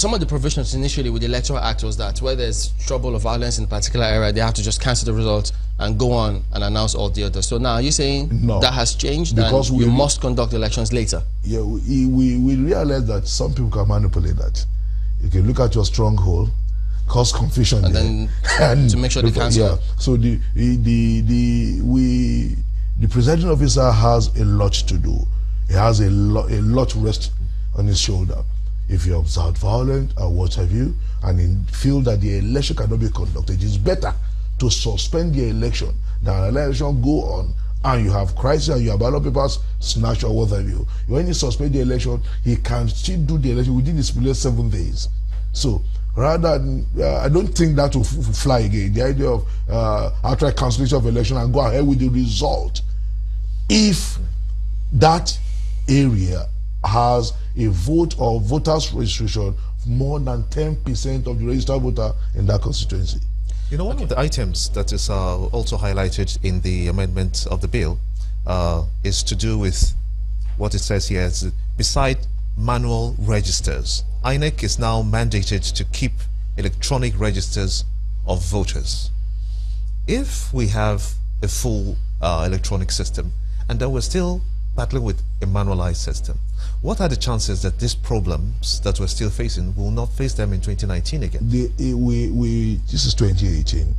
some of the provisions initially with the Electoral Act was that where there's trouble or violence in a particular area, they have to just cancel the results and go on and announce all the others. So now are you saying that has changed because and you must conduct elections later? Yeah, we realize that some people can manipulate that. You can look at your stronghold, cause confusion, and then to make sure they cancel. Yeah. So the presiding officer has a lot to do. He has a lot to rest on his shoulder. If you observe violence or what have you, and feel that the election cannot be conducted, it's better to suspend the election than an election go on and you have crisis and you have ballot papers snatched or what have you. When you suspend the election, he can still do the election within the 7 days. So rather than, I don't think that will fly again. The idea of outright cancellation of election and go ahead with the result. If that area has a vote or voters registration more than 10% of the registered voter in that constituency. You know, one of the items that is also highlighted in the amendment of the bill is to do with what it says here is, beside manual registers, INEC is now mandated to keep electronic registers of voters. If we have a full electronic system and then we're still battling with a manualized system, what are the chances that these problems that we're still facing will not face them in 2019 again? This is 2018.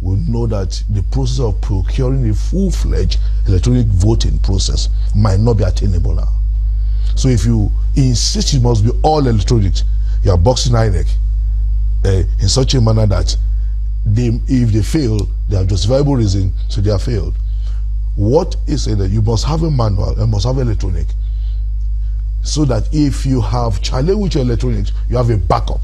We know that the process of procuring a full-fledged electronic voting process might not be attainable now. So if you insist it must be all electronic, you are boxing INEC in such a manner that if they fail, they have justifiable reason, so they have failed. What is it that you must have a manual and must have electronic, so that if you have challenge with your electronics, you have a backup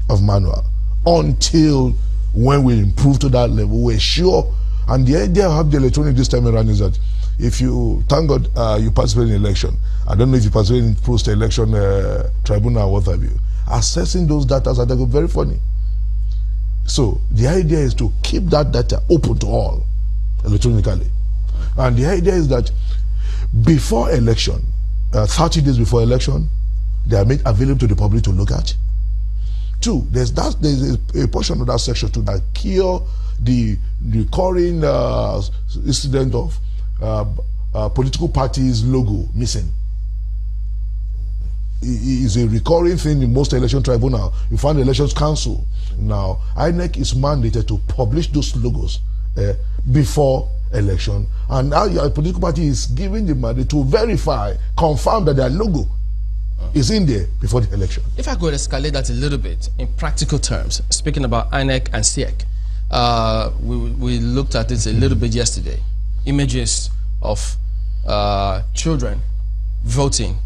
of manual until when we improve to that level, we're sure. And the idea of having the electronic this time around is that if you, thank God, you participate in election. I don't know if you participate in post-election tribunal or what have you. Assessing those data are very funny. So the idea is to keep that data open to all electronically. And the idea is that before election, 30 days before election, they are made available to the public to look at. 2, there's a portion of that section 2 that cure the recurring incident of political parties' logo missing. It is a recurring thing in most election tribunal. You find the elections council. Now, INEC is mandated to publish those logos before election, and now your political party is given the mandate to verify, confirm that their logo is in there before the election. If I could escalate that a little bit in practical terms, speaking about INEC and SIEC, we looked at this a little bit yesterday. Images of children voting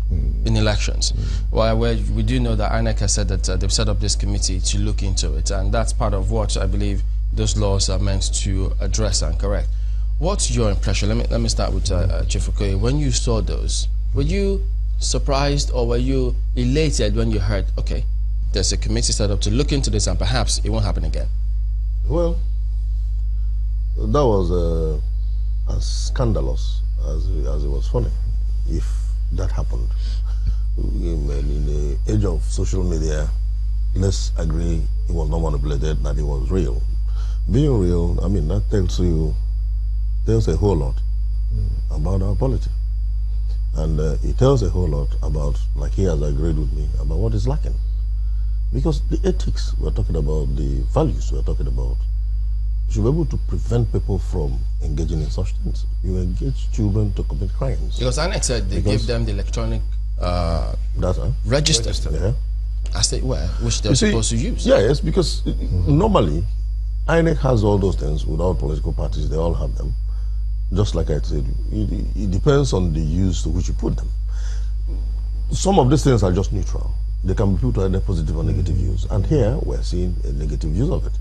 in elections. Well, we do know that INEC has said that they've set up this committee to look into it, and that's part of what I believe those laws are meant to address and correct. What's your impression? Let me start with Chief Okoye. When you saw those, were you surprised or were you elated when you heard, okay, there's a committee set up to look into this and perhaps it won't happen again? Well, that was as scandalous as it was funny, if that happened. In the age of social media, let's agree it was not manipulated, that it was real. Being real, I mean, that tells a whole lot about our polity. And it tells a whole lot about, like he has agreed with me, about what is lacking. Because the ethics we're talking about, the values we're talking about, you should be able to prevent people from engaging in such things. You engage children to commit crimes. Because INEC said they give them the electronic register. Yeah. I said, well, which they're supposed to use. Yeah, yes, because normally INEC has all those things without political parties. They all have them. Just like I said, it depends on the use to which you put them. Some of these things are just neutral. They can be put to either positive or negative use. And here we're seeing a negative use of it.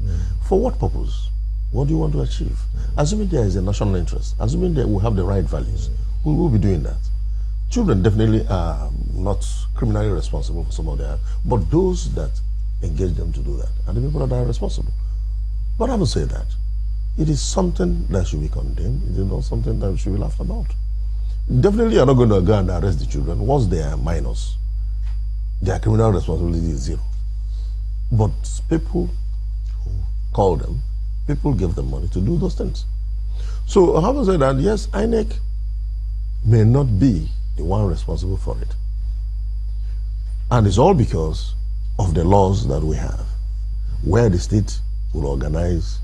For what purpose? What do you want to achieve? Assuming there is a national interest, assuming that we have the right values, we will be doing that. Children definitely are not criminally responsible for some of that, but those that engage them to do that are the people that are responsible. But I would say that it is something that should be condemned. It is not something that should be laughed about. Definitely, you're not going to go and arrest the children once they are minors. their criminal responsibility is zero. But people who call them, people give them money to do those things. So having said that, yes, INEC may not be the one responsible for it. And it's all because of the laws that we have, where the state will organize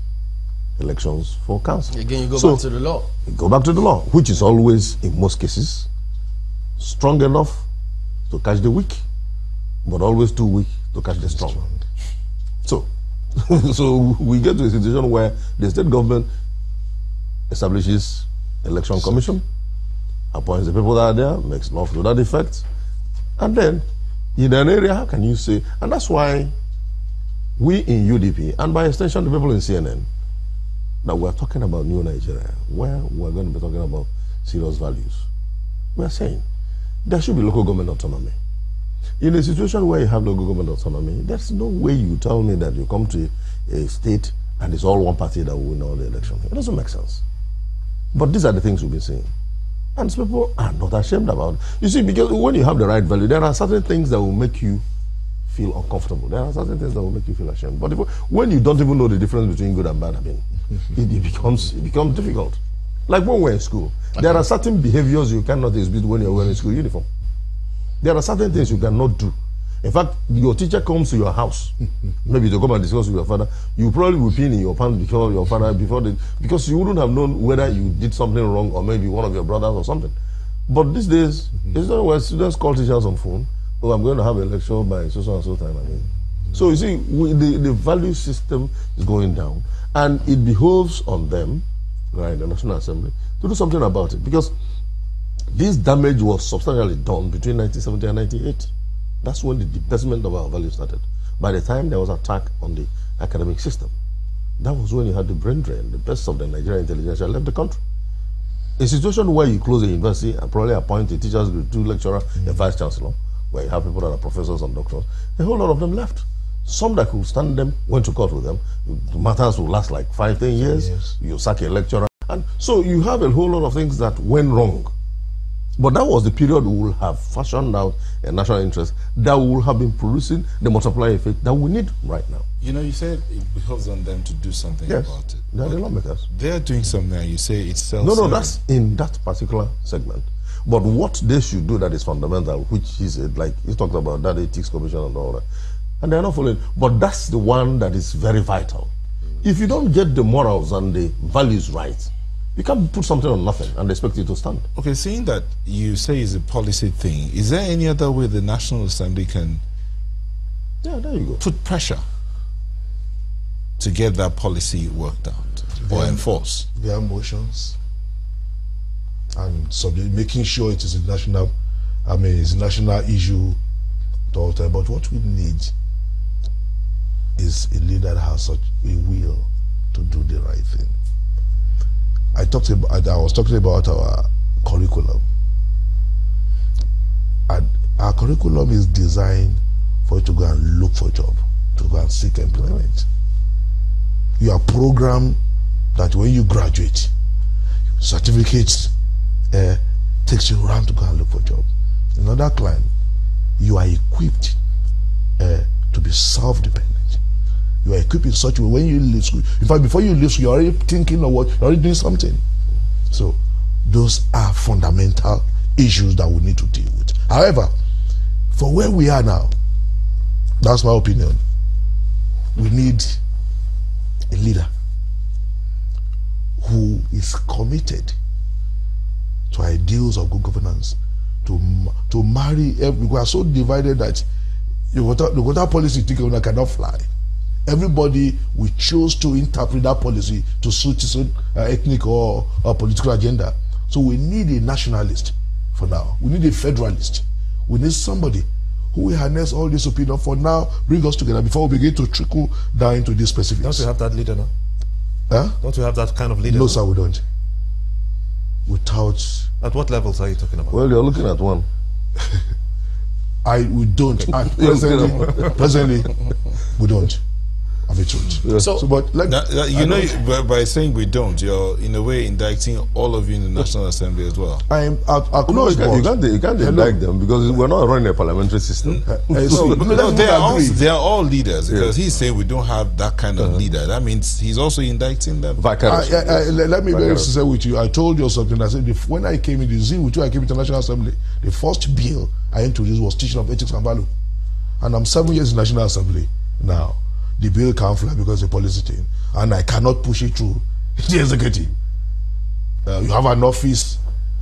elections for council. Again, you go back to the law. You go back to the law, which is always, in most cases, strong enough to catch the weak, but always too weak to catch the strong. So, so we get to a situation where the state government establishes election commission, appoints the people that are there, makes law to that effect, and then in an area, how can you say, and that's why we in UDP, and by extension the people in CNN, that we're talking about new Nigeria, where we're going to be talking about serious values. We're saying there should be local government autonomy. In a situation where you have local government autonomy, there's no way you tell me that you come to a state and it's all one party that will win all the election. It doesn't make sense. But these are the things we've been saying. And people are not ashamed about it. You see, because when you have the right value, there are certain things that will make you feel uncomfortable. There are certain things that will make you feel ashamed. But when you don't even know the difference between good and bad, I mean, it becomes difficult. Like when we're in school, there are certain behaviors you cannot exhibit when you're wearing school uniform. There are certain things you cannot do. In fact, your teacher comes to your house, maybe to come and discuss with your father. You probably will pee in your pants before your father, because you wouldn't have known whether you did something wrong or maybe one of your brothers or something. But these days, it's not where students call teachers on phone. Oh, I'm going to have a lecture by so and so time. I mean, so you see, the value system is going down, and it behoves on them, right, the National Assembly, to do something about it, because this damage was substantially done between 1970 and 98. That's when the debasement of our values started. By the time there was attack on the academic system, that was when you had the brain drain. The best of the Nigerian intelligentsia left the country. A situation where you close a university and probably appoint a teachers, two lecturer, a vice chancellor, where you have people that are professors and doctors, a whole lot of them left. Some that could stand them went to court with them. The matters will last like 5-10 years. You sack a lecturer. And so you have a whole lot of things that went wrong. But that was the period we will have fashioned out a national interest that will have been producing the multiplier effect that we need right now. You know, you said it behoves on them to do something about it. They are the lawmakers. They're doing something and you say it's self-serving. No, that's in that particular segment. But what they should do that is fundamental, which is like he talked about that ethics commission and all that. And they're not following. But that's the one that is very vital. If you don't get the morals and the values right, you can't put something on nothing and expect it to stand. Okay, seeing that you say it's a policy thing, is there any other way the National Assembly can there you go. Put pressure to get that policy worked out or enforced? There are motions and making sure it is a national, it's a national issue at all time. But what we need is a leader that has such a will to do the right thing. I was talking about our curriculum. And our curriculum is designed for you to go and look for a job, to go and seek employment. You are programmed that when you graduate, certificates takes you around to go and look for a job. In other clime, you are equipped to be self-dependent. You are equipped in such a way when you leave school. In fact, before you leave school, you're already thinking of what, you're already doing something. So, those are fundamental issues that we need to deal with. However, for where we are now, that's my opinion, we need a leader who is committed to ideals of good governance, to marry. We are so divided that the water policy cannot fly. Everybody will choose to interpret that policy to suit its own ethnic or political agenda. So we need a nationalist for now. We need a federalist. We need somebody who will harness all this opinion for now, bring us together before we begin to trickle down into these specifics. Don't you have that leader now? Huh? Don't you have that kind of leader? No, sir, we don't. Without... At what levels are you talking about? Well, you're looking at one. We don't. Presently, we don't. be truth. Yeah. So but like you know, by saying we don't, you're in a way indicting all of you in the National Assembly as well. I am No, you can't indict them because we're not running a parliamentary system. No, they are all leaders, because he's saying we don't have that kind of leader. That means he's also indicting them. Let me be very sincere with you. I told you something. I said when I came in the zeal with you, I came into the National Assembly. The first bill I introduced was teaching of ethics and value, and I'm 7 years in the National Assembly now. The bill can't fly because it's a policy thing, and I cannot push it through the executive. You have an office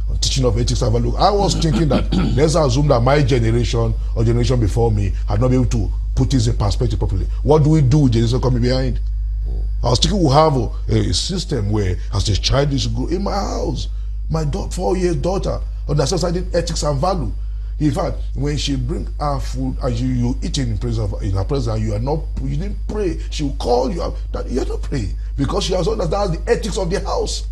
on teaching of ethics and value. I was thinking that let's assume that my generation or generation before me had not been able to put this in perspective properly. What do we do with generation coming behind? I was thinking we have a system where as a child is grow in my house, my 4-year-old daughter understands ethics and value. In fact, when she bring her food and you eat it in her presence, and you didn't pray, she will call you up that you're not praying because she has understands the ethics of the house.